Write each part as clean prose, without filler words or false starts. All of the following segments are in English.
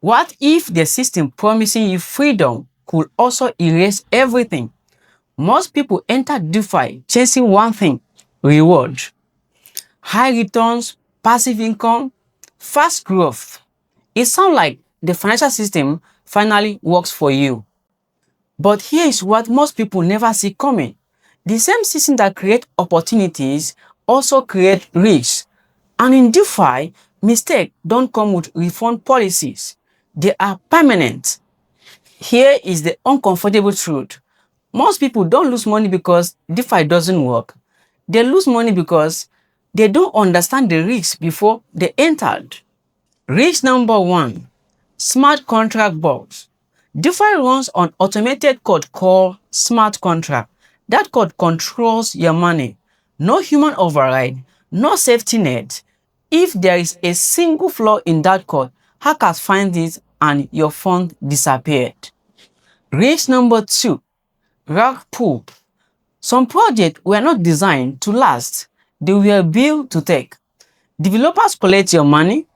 What if the system promising you freedom could also erase everything? Most people enter DeFi chasing one thing: reward. High returns, passive income, fast growth. It sounds like the financial system finally works for you. But here is what most people never see coming. The same system that creates opportunities also creates risks. And in DeFi, mistakes don't come with refund policies. They are permanent. Here is the uncomfortable truth. Most people don't lose money because DeFi doesn't work. They lose money because they don't understand the risks before they entered. Risk number one: smart contract bugs. DeFi runs on automated code called smart contract. That code controls your money. No human override, no safety net. If there is a single flaw in that code, hackers find it and your fund disappeared. Risk number two: rug pull. Some projects were not designed to last. They were built to take. Developers collect your money,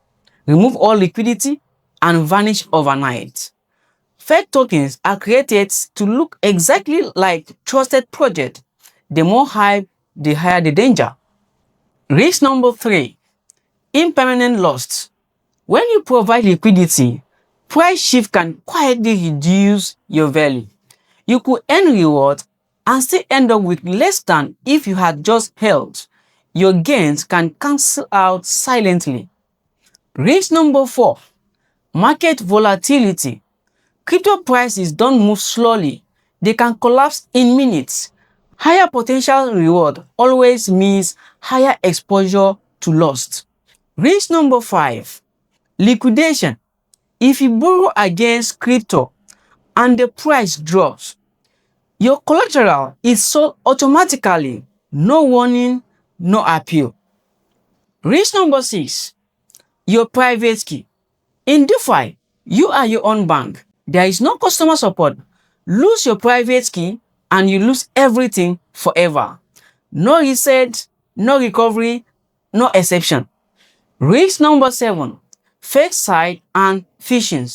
remove all liquidity, and vanish overnight. Fake tokens are created to look exactly like trusted projects. The more hype, the higher the danger. Risk number three: impermanent loss. When you provide liquidity, price shift can quietly reduce your value. You could earn reward and still end up with less than if you had just held. Your gains can cancel out silently. Risk number four: market volatility. Crypto prices don't move slowly. They can collapse in minutes. Higher potential reward always means higher exposure to loss. Risk number five: liquidation. If you borrow against crypto and the price drops, your collateral is sold automatically. No warning, no appeal. Risk number six: your private key. In DeFi, you are your own bank. There is no customer support. Lose your private key and you lose everything forever. No reset, no recovery, no exception. Risk number seven: fake site and phishing.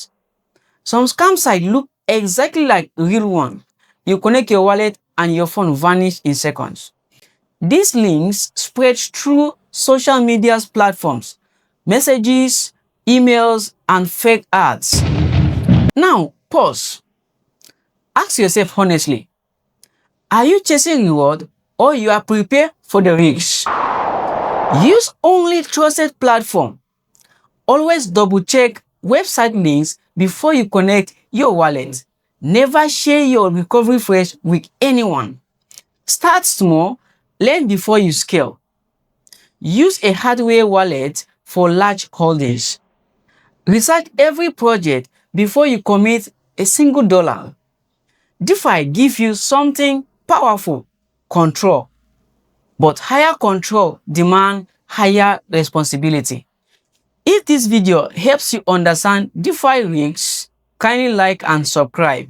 Some scam sites look exactly like real one. You connect your wallet and your phone vanish in seconds. These links spread through social media platforms, messages, emails, and fake ads. Now, pause. Ask yourself honestly, are you chasing reward or you are prepared for the risk? Use only trusted platform. Always double check website links before you connect your wallet. Never share your recovery phrase with anyone. Start small, learn before you scale. Use a hardware wallet for large holdings. Research every project before you commit a single dollar. DeFi gives you something powerful: control. But higher control demands higher responsibility. If this video helps you understand DeFi risks, kindly like and subscribe.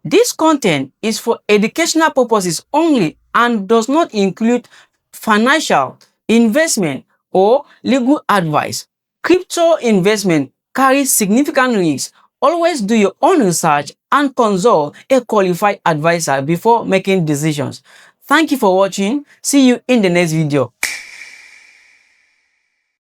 This content is for educational purposes only and does not include financial, investment, or legal advice. Crypto investment carries significant risks. Always do your own research and consult a qualified advisor before making decisions. Thank you for watching. See you in the next video.